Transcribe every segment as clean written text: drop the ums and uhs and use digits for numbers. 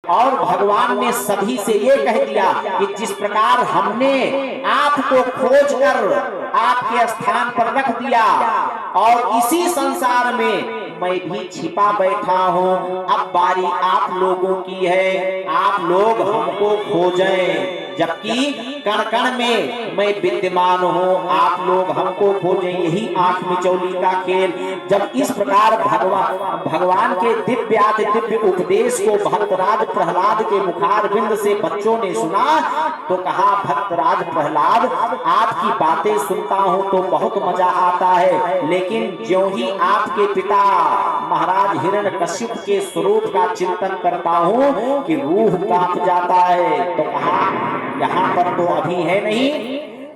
और भगवान ने सभी से ये कह दिया कि जिस प्रकार हमने आपको खोज कर आपके स्थान पर रख दिया और इसी संसार में मैं भी छिपा बैठा हूँ, अब बारी आप लोगों की है, आप लोग हमको खोजें। जबकि कण कण में मैं विद्यमान हूँ, आप लोग हमको खोजें। यही आंख मिचौली का खेल। जब इस प्रकार भगवान के दिव्य उपदेश को भक्तराज प्रहलाद के मुखार बिंद से बच्चों ने सुना तो कहा, भक्तराज प्रहलाद, आपकी बातें सुनता हूँ तो बहुत मजा आता है, लेकिन ज्यों ही आपके पिता महाराज हिरण्यकश्यप के स्वरूप का चिंतन करता हूँ कि रूह कांप जाता है। तो कहा, यहाँ पर तो अभी है नहीं।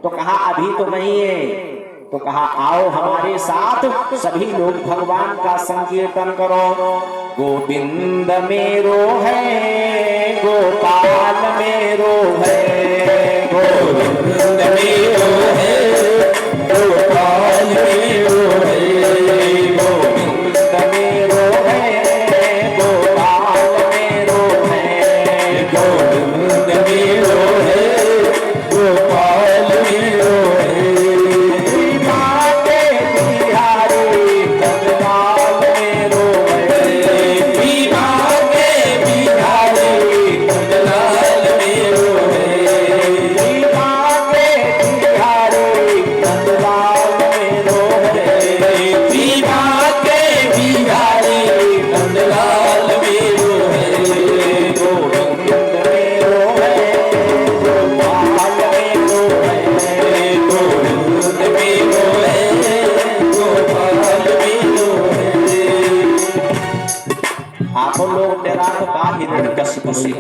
तो कहा, अभी तो नहीं है। तो कहा, आओ हमारे साथ सभी लोग भगवान का संकीर्तन करो। गोविंद मेरो है, गोपाल मेरो है, गोविंद मेरो है, गोपाल मेरो है, गोविंद मेरो है, गोपाल मेरो है, गोविंद मेरो है, गोपाल मेरो है, माते बिहारी कंदलाल मेरो है, माते बिहारी कंदलाल मेरो है, माते बिहारी कंदलाल मेरो है, माते बिहारी कंदलाल मेरो है, गोविंद मेरो है, गोपाल मेरो है, गोविंद मेरो है, गोपाल मेरो है। आप लोग डरा तो का हिरण्यकश्यप से।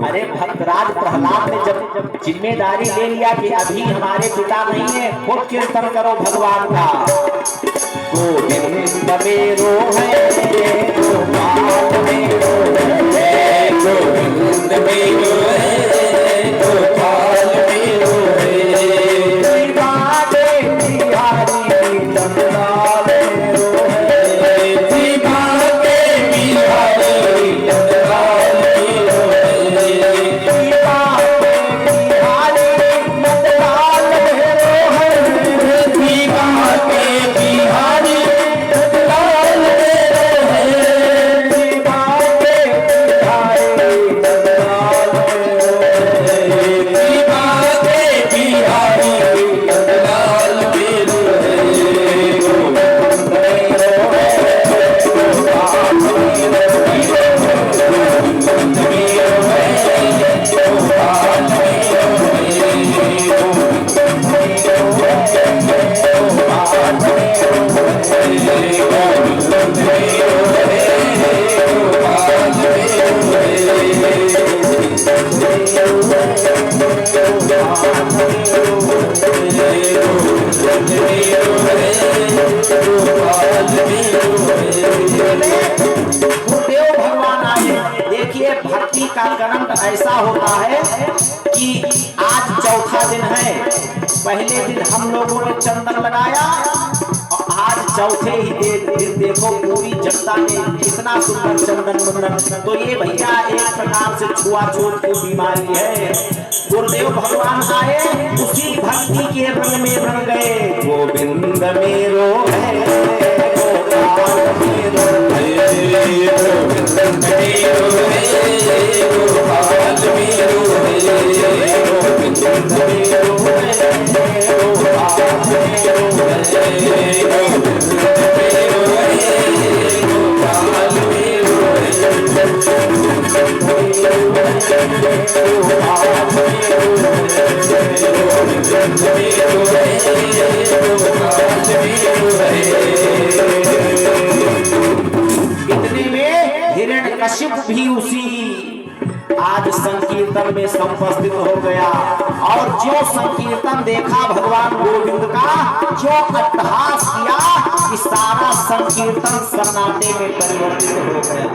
अरे भक्तराज प्रहलाद ने जब जिम्मेदारी ले लिया कि अभी हमारे पिता नहीं है, खूब कीर्तन करो भगवान का। गोविंद मेरो है, गोपाल मेरो है, गोविंद मेरो है, गोपाल मेरो है, माते बिहारी कंदलाल मेरो है, माते बिहारी कंदलाल मेरो है, माते बिहारी कंदलाल मेरो है, माते बिहारी कंदलाल मेरो है, माते बिहारी कंदलाल मेरो है, माते बिहारी कंदलाल मेरो है, गोविंद मेरो है, गोपाल मेरो है, गोविंद मेरो है, गोपाल मेरो है, गोविंद मेरो है, गोपाल मेरो है, गोविंद मेरो है, गोपाल गुरुदेव भगवान आए। देखिए, भक्ति का करंट ऐसा होता है कि आज चौथा दिन है। पहले दिन हम लोगों ने चंदन लगाया और आज चौथे ही दिन देखो पूरी जनता ने कितना सुंदर चंदन बंदन। तो ये भैया एक प्रकार से छुआछूत की बीमारी है। गुरुदेव भगवान आए, उसी भक्ति के रंग में रंग गए। गोविंद मेरो है, गोपाल मेरो है, गोविंद मेरो है, गोपाल मेरो है, गोविंद मेरो है, गोपाल मेरो है, गोविंद मेरो है, गोपाल मेरो इतने में हिरण्यकश्यप भी उसी आज संकीर्तन में संपस्थित हो गया। और जो संकीर्तन देखा भगवान गोविंद का, जो अट्टहास किया कि सारा संकीर्तन सन्नाटे में परिवर्तित हो गया।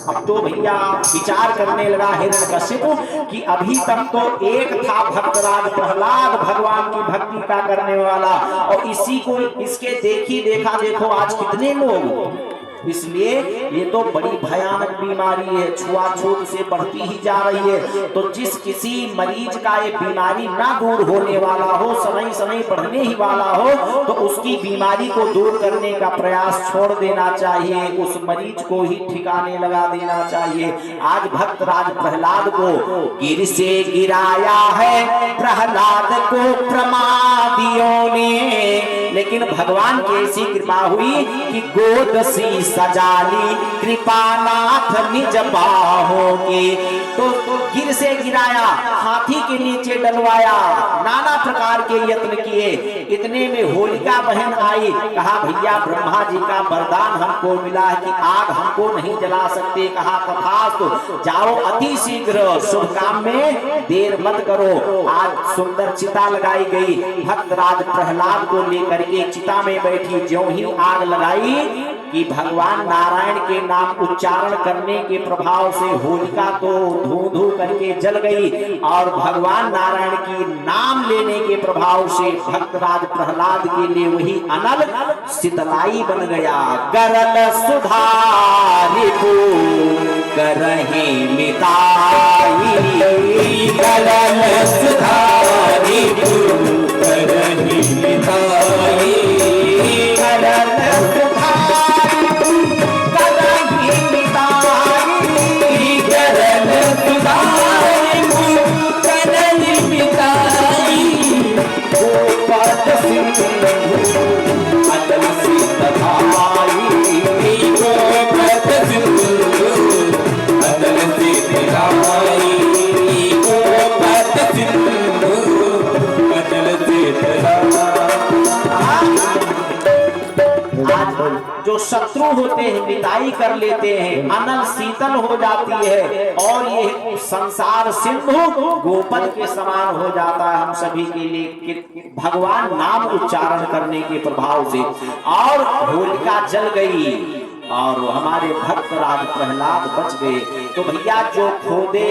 अब तो भैया विचार करने लगा हिरण्यकश्यप कि अभी तक तो एक था भक्तराज प्रहलाद भगवान की भक्ति का करने वाला, और इसी को इसके देखी देखा देखो आज कितने लोग इसलिए ये तो बड़ी भयानक बीमारी है, छुआछूत से बढ़ती ही जा रही है। तो जिस किसी मरीज का ये बीमारी ना दूर होने वाला हो, समय समय बढ़ने ही वाला हो, तो उसकी बीमारी को दूर करने का प्रयास छोड़ देना चाहिए, उस मरीज को ही ठिकाने लगा देना चाहिए। आज भक्त राज प्रहलाद को गिर से गिराया है प्रहलाद को प्रमादियों ने, लेकिन भगवान की ऐसी कृपा हुई कि गोद सी सजाली कृपानाथ निज बाहों की। तो गिर से गिराया, हाथी के नीचे डलवाया, नाना प्रकार के यत्न किए। इतने में होलिका बहन आई, कहा भैया ब्रह्मा जी का वरदान हमको मिला है कि आग हमको नहीं जला सकते। कहा तथास्तु, जाओ अति शीघ्र, शुभ काम में देर मत करो। आज सुंदर चिता लगाई गई, भक्तराज प्रहलाद को लेकर के चिता में बैठी, ज्यों ही आग लगाई कि भगवान नारायण के नाम उच्चारण करने के प्रभाव से होलिका तो धू धू करके जल गई, और भगवान नारायण की नाम लेने के प्रभाव से भक्तराज प्रहलाद के लिए वही अनल शीतलाई बन गया। गरल सुधारी करही मिताई, गरल सुधारी करही मिताई, गरल जो शत्रु होते हैं मिताई कर लेते हैं, अनल शीतल हो जाती है, और ये संसार सिंधु गोपद के समान हो जाता है हम सभी के लिए भगवान नाम उच्चारण करने के प्रभाव से। और होलिका जल गई और हमारे भक्त राज प्रहलाद बच गए। तो भैया जो खोदे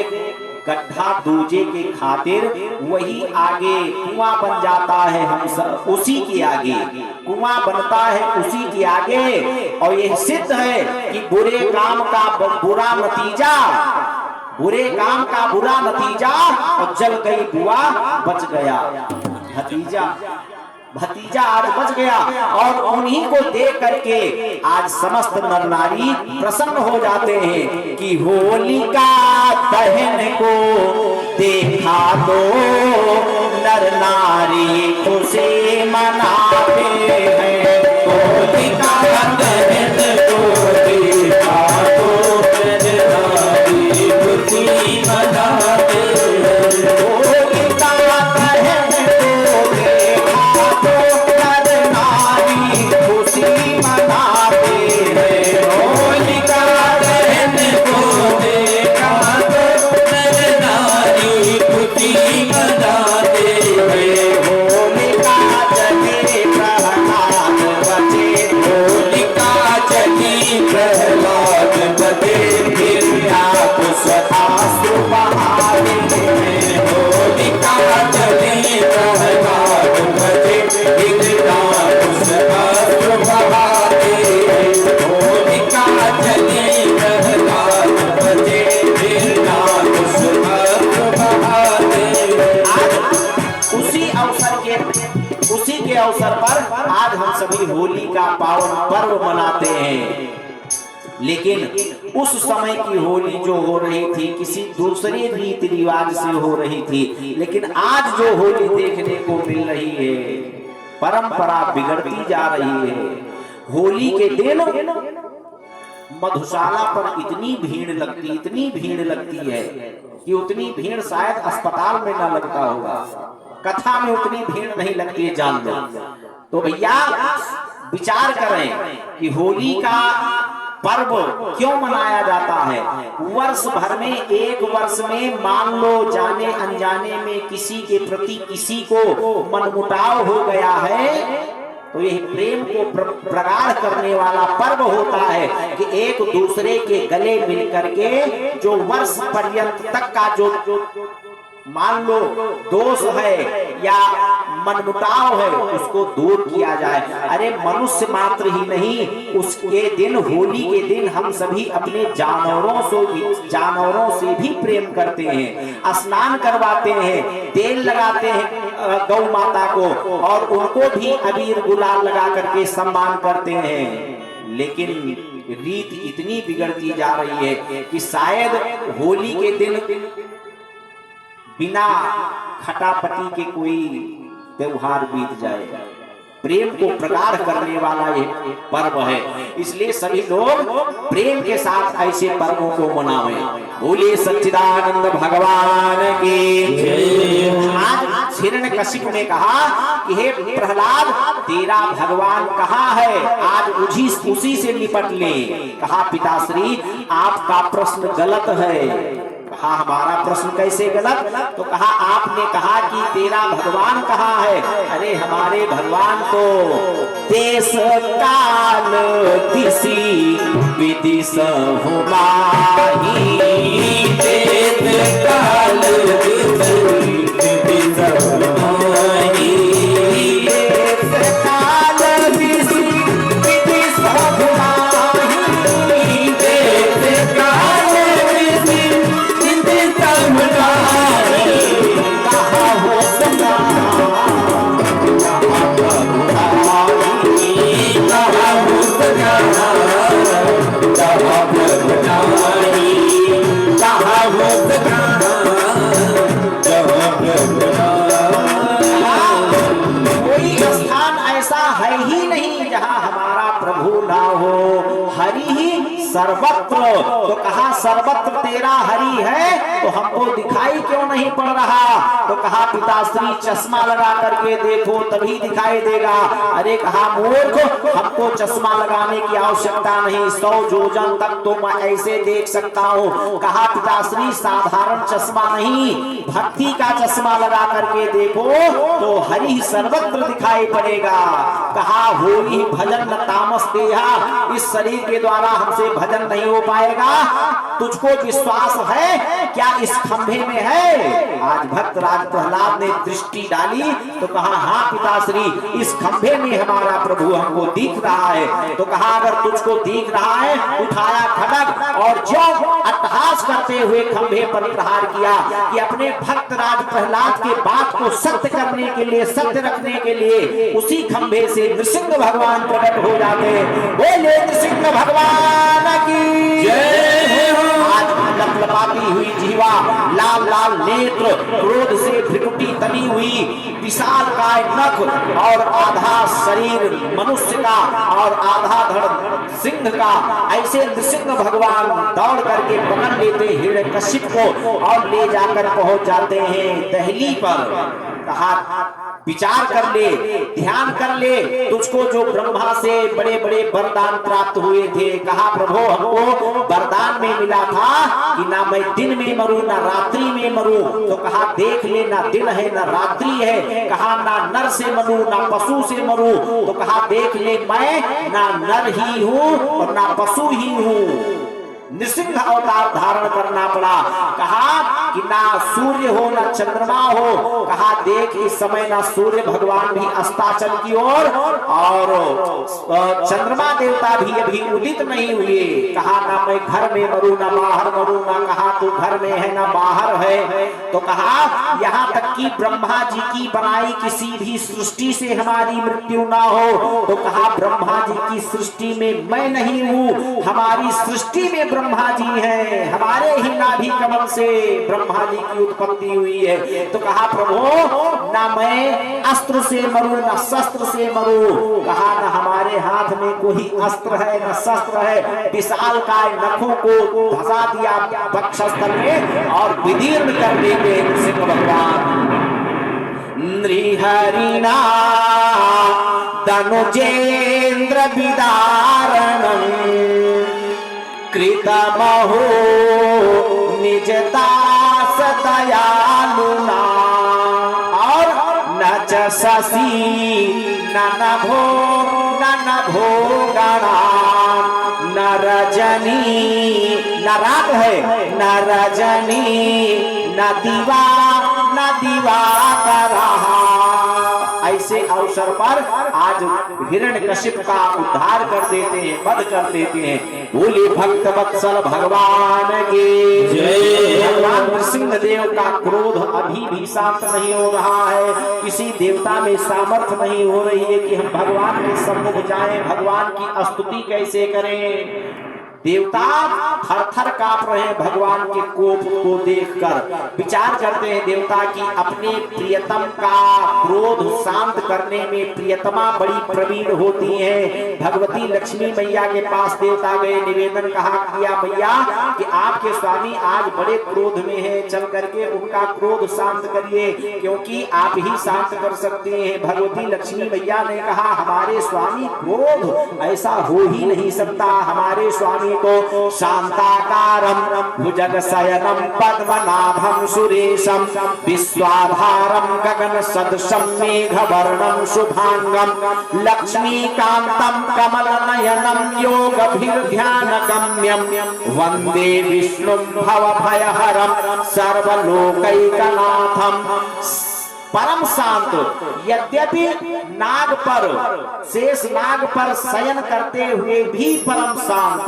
गड्ढा दूजे के खातिर वही आगे कुआं बन जाता है, हम सब उसी के आगे कुआं बनता है, उसी के आगे। और यह सिद्ध है कि बुरे काम का बुरा नतीजा, बुरे काम का बुरा नतीजा, और जल गई बुआ बच गया भतीजा आज बच गया। और उन्हीं को देख करके आज समस्त नर नारी प्रसन्न हो जाते हैं कि होलिका दहन को देखा तो नर नारी खुशी मनाते हैं। होलिका दहन को देखा तो नर नारी खुशी मनाते हैं। होलिका दहन को देखा तो नर नारी खुशी मनाते हैं। होलिका दहन को देखा तो नर नारी खुशी मनाते हैं। होलिका जले प्रहलाद बचे, होलिका जली प्रहलाद बचे, फिर आप स्वतास्त्र बहाते हैं। होलिका जली प्रहलाद बचे, फिर आप स्वतास्त्र बहाते हैं। होलिका जली प्रहलाद बचे, फिर आप स्वतास्त्र बहाते हैं। आज उसी के अवसर पर आज हम सभी होली का पावन पर्व मनाते हैं। लेकिन उस समय की होली जो हो रही थी किसी दूसरे रीति रिवाज से हो रही थी, लेकिन आज जो होली देखने को मिल रही है परंपरा बिगड़ती जा रही है। होली के दिन मधुशाला पर इतनी भीड़ लगती है कि उतनी भीड़ शायद अस्पताल में ना लगता होगा, कथा में उतनी भीड़ नहीं लगती है, जान लो। तो भैया विचार करें कि होली का पर्व क्यों मनाया जाता है। वर्ष भर में एक वर्ष में मान लो जाने अनजाने में किसी के प्रति किसी को मनमुटाव हो गया है, तो यह प्रेम को प्रगाढ़ करने वाला पर्व होता है कि एक दूसरे के गले मिल करके जो वर्ष पर्यंत तक का जो मान लो दोष है या मनमुटाव है उसको दूर किया जाए। अरे मनुष्य मात्र ही नहीं, उसके दिन, होली के दिन हम सभी अपने जानवरों से भी प्रेम करते हैं, स्नान करवाते हैं, तेल लगाते हैं गौ माता को, और उनको भी अबीर गुलाल लगा करके सम्मान करते हैं। लेकिन रीत इतनी बिगड़ती जा रही है कि शायद होली के दिन बिना खटापटी के कोई त्योहार बीत जाए। प्रेम को प्रगाढ़ करने वाला ये पर्व है, इसलिए सभी लोग प्रेम के साथ ऐसे पर्वों को मनावें। बोले सच्चिदानंद भगवान की। आज हिरण्यकशिपु ने कहा कि हे प्रहलाद, तेरा भगवान कहाँ है, आज उसी से निपट ले। कहा पिताश्री आपका प्रश्न गलत है। कहा हमारा प्रश्न कैसे गलत? तो कहा आपने कहा कि तेरा भगवान कहाँ है। अरे हमारे भगवान तो देश काल दिशि विदिश हुमाही, देश काल दिशि विदिश हुमाही, देश काल दिशि विदिश हुमाही, देश काल कोई स्थान ऐसा है ही नहीं जहां हमारा प्रभु ना हो। हरि ही सर्वत्र। तो कहा सर्वत्र तेरा हरि है तो हमको दिखाई क्यों नहीं पड़ रहा? तो कहा पिताश्री चश्मा लगा करके देखो तभी दिखाई देगा। अरे कहा मूर्ख, हमको चश्मा लगाने की आवश्यकता नहीं, 100 योजन तक तो मैं ऐसे देख सकता हूँ। कहा पिताश्री साधारण चश्मा नहीं, भक्ति का चश्मा लगा करके देखो तो हरि सर्वत्र दिखाई पड़ेगा। कहा होली भजन न तामस देहा, इस शरीर के द्वारा हमसे भजन नहीं हो पाएगा। तुझको विश्वास है क्या इस खंभे में है? आज भक्त राज प्रहलाद ने दृष्टि डाली तो कहा हाँ पिताश्री, इस खंभे में हमारा प्रभु हमको दिख रहा है। तो कहा अगर तुझको दिख रहा है, उठाया खड्ग और जो अट्टहास करते हुए खंभे पर प्रहार किया कि अपने भक्त राज प्रहलाद के बात को सत्य करने के लिए, सत्य रखने के लिए उसी खंभे से नृसिंह भगवान प्रकट हो जाते। बोले नृसिंह भगवान की जय। आज लपलपाती हुई जीवा, लाल लाल नेत्र, क्रोध से भ्रिकुटी तनी हुई, विशाल काय नख और आधा शरीर मनुष्य का और आधा धड़ सिंह का, ऐसे नृसिंह भगवान दौड़ करके पकड़ लेते हिरण्यकशिप को और ले जाकर पहुंच जाते हैं दहली पर। कहा विचार कर ले, ध्यान कर ले, तुझको जो ब्रह्मा से बड़े बड़े वरदान प्राप्त हुए थे। कहा प्रभु हमको वरदान में मिला था कि ना मैं दिन में मरूं ना रात्रि में मरूं। तो कहा देख ले, ना दिन है ना रात्रि है। कहा ना नर से मरूं ना पशु से मरूं। तो कहा देख ले, मैं ना नर ही हूं और ना पशु ही हूं। नृसिंह अवतार धारण करना पड़ा। कहा कि ना सूर्य हो ना चंद्रमा हो। कहा देख इस समय ना सूर्य भगवान भी अस्ताचल की ओर और चंद्रमा देवता भी अभी उदित नहीं हुए। कहा ना मैं घर में मरूं ना बाहर मरूं। ना कहा तू घर में है ना बाहर है। तो कहा यहाँ तक कि ब्रह्मा जी की बनाई किसी भी सृष्टि से हमारी मृत्यु ना हो। तो कहा ब्रह्मा जी की सृष्टि में मैं नहीं हूँ, हमारी सृष्टि में ब्रह्मा जी हैं, हमारे ही नाभि कमल से ब्रह्मा जी की उत्पत्ति हुई है। तो कहा प्रभु ना मैं अस्त्र से मरूं ना शस्त्र से मरूं। कहा ना हमारे हाथ में कोई अस्त्र है ना शस्त्र है। विशाल काय नखों को धसा दिया वक्षस्थल में और विदीर्ण कर देंगे नृसिंह भगवान। नृहरिणा तनुजेन्द्र विदारणम् कृतमहो निजदास दयालुना और न च शशि न भोगणा न रजनी, न रात है न रजनी, न दिवा करा। ऐसे अवसर पर आज हिरण्यकशिप का उद्धार कर देते हैं, वध कर देते हैं। बोले भक्त वत्सल भगवान के जय। भगवान नृसिंह देव का क्रोध अभी भी शांत नहीं हो रहा है। किसी देवता में सामर्थ्य नहीं हो रही है कि हम भगवान के सम्मुख जाएं, भगवान की स्तुति कैसे करें। देवता थर थर कांप रहे हैं भगवान के कोप को देखकर। विचार करते हैं देवता की अपने प्रियतम का क्रोध शांत करने में प्रियतमा बड़ी प्रवीण होती है। भगवती लक्ष्मी मैया के पास देवता गए, निवेदन किया मैया कि आपके स्वामी आज बड़े क्रोध में हैं, चल करके उनका क्रोध शांत करिए, क्योंकि आप ही शांत कर सकते हैं। भगवती लक्ष्मी मैया ने कहा हमारे स्वामी क्रोध ऐसा हो ही नहीं सकता। हमारे स्वामी को शांताकारं भुजगशयनं पद्मनाभं सुरेशं विश्वाधारं गगन सदृशं मेघवर्णं शुभांगं लक्ष्मीकान्तं कमलनयनं योगभिर्ध्यानगम्यं वन्दे विष्णुं भवभयहरं सर्वलोकैकनाथं। परम शांत, यद्यपि नाग पर शेष नाग पर शयन करते हुए भी परम शांत।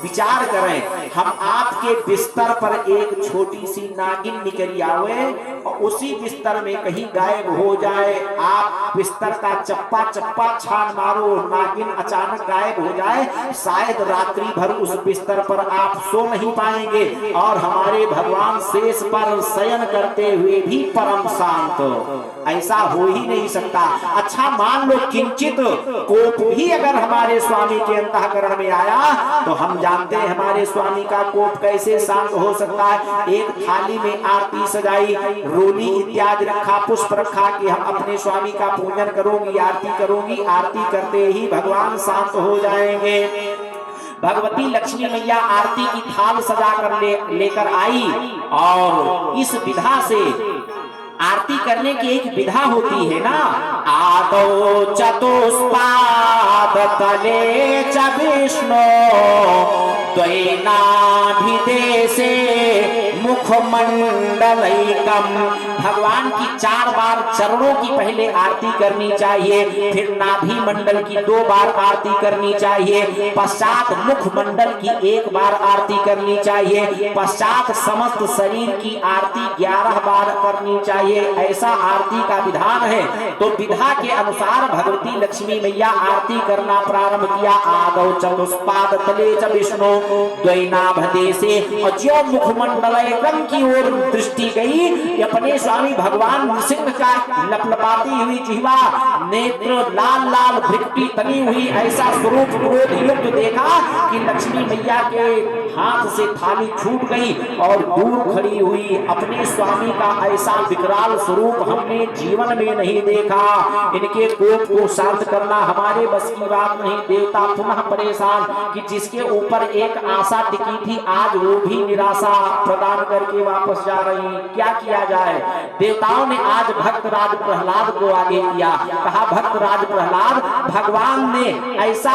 विचार करें, हम आपके बिस्तर पर एक छोटी सी नागिन निकल आवे और उसी बिस्तर में कहीं गायब हो जाए, आप बिस्तर का चप्पा चप्पा छान मारो, नागिन अचानक गायब हो जाए, शायद रात्रि भर उस बिस्तर पर आप सो नहीं पाएंगे। और हमारे भगवान शेष पर शयन करते हुए भी परम शांत, ऐसा हो ही नहीं सकता। अच्छा मान लो किंचित कोप भी अगर हमारे स्वामी के अंतःकरण में आया तो हम जानते हैं हमारे स्वामी का कोप कैसे शांत हो सकता है। एक थाली में आरती सजाई, रोली इत्यादि रखा, पुष्प रखा कि हम अपने स्वामी का पूजन करूंगी, आरती करूंगी, आरती करते ही भगवान शांत हो जाएंगे। भगवती लक्ष्मी मैया आरती की थाल सजा कर लेकर आई और इस विधा से आरती करने की एक विधा होती है ना। आदौ चतुष्पाद तले च विष्णु द्वैनाभिदेशे मुखमंडलैकम। भगवान की 4 बार चरणों की पहले आरती करनी चाहिए, फिर नाभि मंडल की 2 बार आरती करनी चाहिए, पश्चात मुखमंडल की 1 बार आरती करनी चाहिए, पश्चात समस्त शरीर की आरती 11 बार करनी चाहिए। ऐसा आरती का विधान है। तो विधा के अनुसार भगवती लक्ष्मी मैया आरती करना प्रारंभ किया। आदौ चतुष्पाद तले च विष्णु द्वैनाभदेशे, और जो मुखमंडलम की ओर दृष्टि गई, अपने स्वामी भगवान नृसिंह का लपलपाती हुई जिह्वा, नेत्र लाल लाल भृकुटी तनी हुई, ऐसा स्वरूप क्रोध युक्त देखा कि लक्ष्मी मैया के हाथ से थाली छूट गई और दूर खड़ी हुई। अपने स्वामी का ऐसा विकराल स्वरूप हमने जीवन में नहीं देखा। इनके कोप को शांत करना हमारे बस की बात नहीं। देवता पुनः परेशान कि जिसके ऊपर एक आशा टिकी थी, आज वो भी निराशा प्रदान करके वापस जा रही। क्या किया जाए? देवताओं ने आज भक्तराज प्रहलाद को आगे किया, कहा भक्तराज प्रहलाद, भगवान ने ऐसा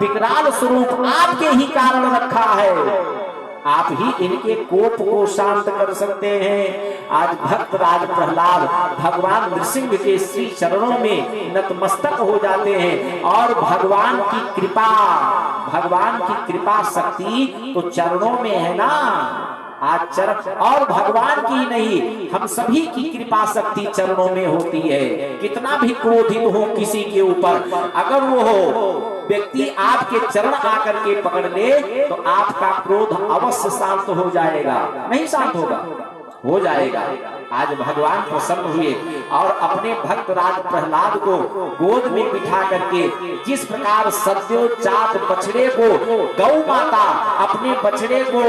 विकराल स्वरूप आपके ही कारण रखा है, आप ही इनके कोप को शांत कर सकते हैं। आज भक्तराज प्रहलाद भगवान नृसिंह के श्री चरणों में नतमस्तक हो जाते हैं और भगवान की कृपा शक्ति तो चरणों में है ना। आज चरण और भगवान की नहीं, हम सभी की कृपा शक्ति चरणों में होती है। कितना भी क्रोधित हो किसी के ऊपर, अगर वो व्यक्ति आपके चरण आकर के पकड़ ले तो आपका क्रोध अवश्य शांत हो जाएगा। नहीं शांत होगा, हो जाएगा। आज भगवान प्रसन्न हुए और अपने भक्त राज प्रहलाद को गोद में बिठा करके, जिस प्रकार सद्योजात बछड़े को गौ माता अपने बछड़े को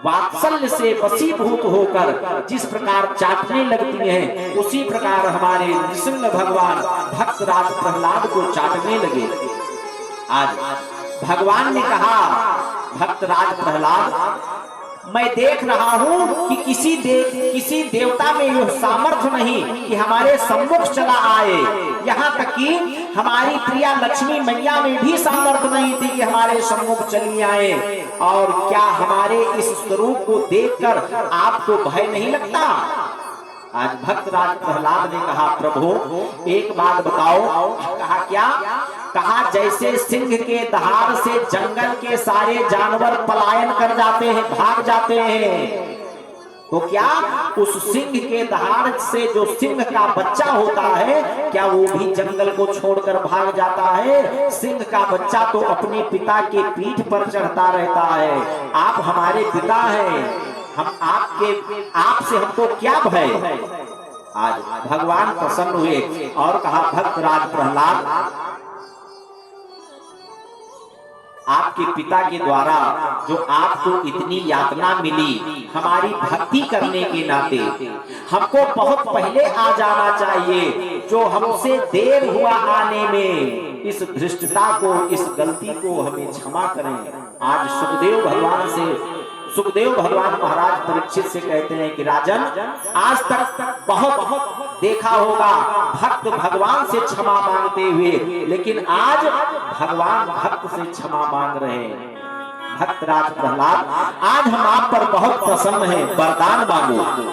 वात्सल्य से वशीभूत होकर जिस प्रकार चाटने लगती हैं, उसी प्रकार हमारे नृसिंह भगवान भक्त राज प्रहलाद को चाटने लगे। आज भगवान ने कहा, भक्त राज प्रहलाद, मैं देख रहा हूं कि किसी देवता में यह सामर्थ्य नहीं कि हमारे सम्मुख चला आए। यहाँ तक कि हमारी प्रिया लक्ष्मी मैया में भी सामर्थ्य नहीं थी कि हमारे सम्मुख चली आए। और क्या हमारे इस स्वरूप को देखकर आपको भय नहीं लगता? आज भक्तराज प्रहलाद ने कहा प्रभु एक बात बताओ। कहा क्या? कहा जैसे सिंह के दहाड़ से जंगल के सारे जानवर पलायन कर जाते हैं, भाग जाते हैं, तो क्या उस सिंह के दहाड़ से जो सिंह का बच्चा होता है क्या वो भी जंगल को छोड़कर भाग जाता है? सिंह का बच्चा तो अपने पिता के पीठ पर चढ़ता रहता है। आप हमारे पिता हैं, हम आपसे हमको क्या भय? आज भगवान प्रसन्न हुए और कहा भक्तराज प्रहलाद आपके पिता के द्वारा जो आपको इतनी यातना मिली हमारी भक्ति करने के नाते हमको बहुत पहले आ जाना चाहिए। जो हमसे देर हुआ आने में इस धृष्टता को, इस गलती को हमें क्षमा करें। आज सुखदेव भगवान महाराज परीक्षित से कहते हैं कि राजन आज तक बहुत देखा होगा भक्त भगवान से क्षमा मांगते हुए, लेकिन आज भगवान भक्त से क्षमा मांग रहे हैं। भक्तराज प्रहलाद आज हम आप पर बहुत प्रसन्न हैं, वरदान मांगो।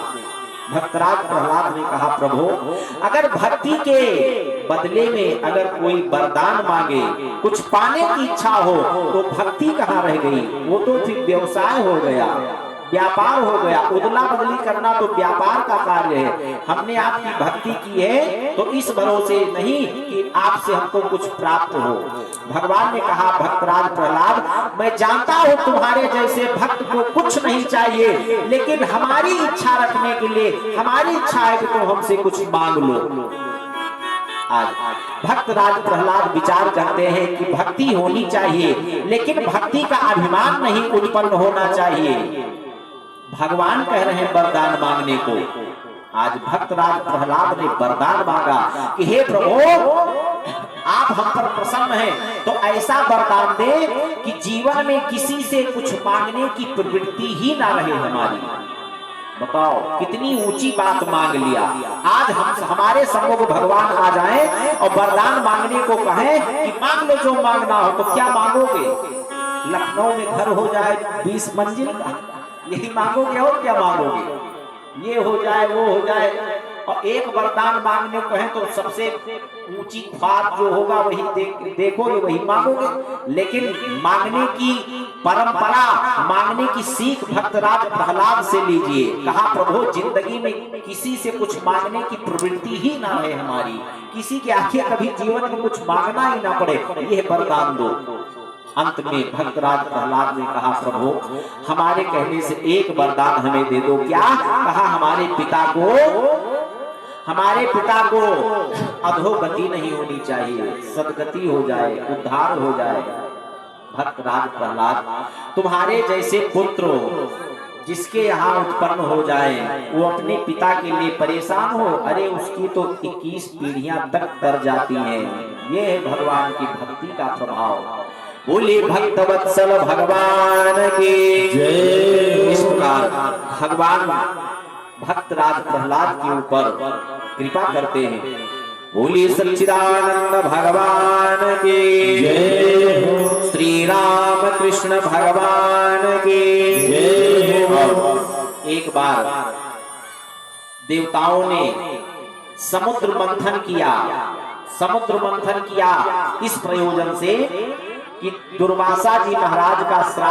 भक्तराज प्रहलाद ने कहा प्रभु अगर भक्ति के बदले में अगर कोई वरदान मांगे, कुछ पाने की इच्छा हो, तो भक्ति कहाँ रह गई? वो तो फिर व्यवसाय हो गया, व्यापार हो गया। उदला बदली करना तो व्यापार का कार्य है। हमने आपकी भक्ति की है तो इस भरोसे नहीं कि आपसे हमको कुछ प्राप्त हो। भगवान ने कहा भक्तराज प्रहलाद मैं जानता हूँ तुम्हारे जैसे भक्त को कुछ नहीं चाहिए, लेकिन हमारी इच्छा रखने के लिए हमारी इच्छा है कि तुम हमसे कुछ मांग लो। आज भक्तराज प्रहलाद विचार करते हैं कि भक्ति होनी चाहिए, लेकिन भक्ति का अभिमान नहीं उत्पन्न होना चाहिए। भगवान कह रहे हैं वरदान मांगने को। आज भक्तराज प्रहलाद ने वरदान मांगा कि हे प्रभु आप हम पर प्रसन्न हैं तो ऐसा वरदान दे कि जीवन में किसी से कुछ मांगने की प्रवृत्ति ही ना रहे हमारी। बताओ कितनी ऊंची बात मांग लिया। आज हम हमारे सम्मुख भगवान आ जाएं और वरदान मांगने को कहें कि मांग लो जो मांगना हो। तो क्या मांगोगे? लखनऊ में घर हो जाए 20 मंजिल का, यही मांगोगे और क्या मांगोगे? ये हो जाए वो हो जाए। और एक वरदान मांगने को है तो सबसे ऊंची बात जो होगा वही देखोगे, वही मांगोगे। लेकिन मांगने की परंपरा, मांगने की सीख भक्तराज प्रहलाद से लीजिए। कहा प्रभु जिंदगी में किसी से कुछ मांगने की प्रवृत्ति ही ना रहे हमारी, किसी के आगे कभी जीवन में कुछ मांगना ही ना पड़े, यह वरदान दो। अंत में भक्तराज प्रहलाद ने कहा प्रभु हमारे कहने से एक वरदान हमें दे दो। क्या? कहा हमारे पिता को अधोगति नहीं होनी चाहिए, सदगति हो जाए, उद्धार हो जाए। भक्तराज प्रहलाद तुम्हारे जैसे पुत्र जिसके यहाँ उत्पन्न हो जाए वो अपने पिता के लिए परेशान हो, अरे उसकी तो 21 पीढ़ियां तक तर जाती हैं। ये है भगवान की भक्ति का प्रभाव। बोले भक्तवत्सल भगवान की जय। इस प्रकार भगवान भक्तराज प्रहलाद के ऊपर कृपा करते हैं। बोले सच्चिदानंद भगवान की जय। श्री राम कृष्ण भगवान की जय। एक बार देवताओं ने समुद्र मंथन किया इस प्रयोजन से कि दुर्वासा जी महाराज का श्राप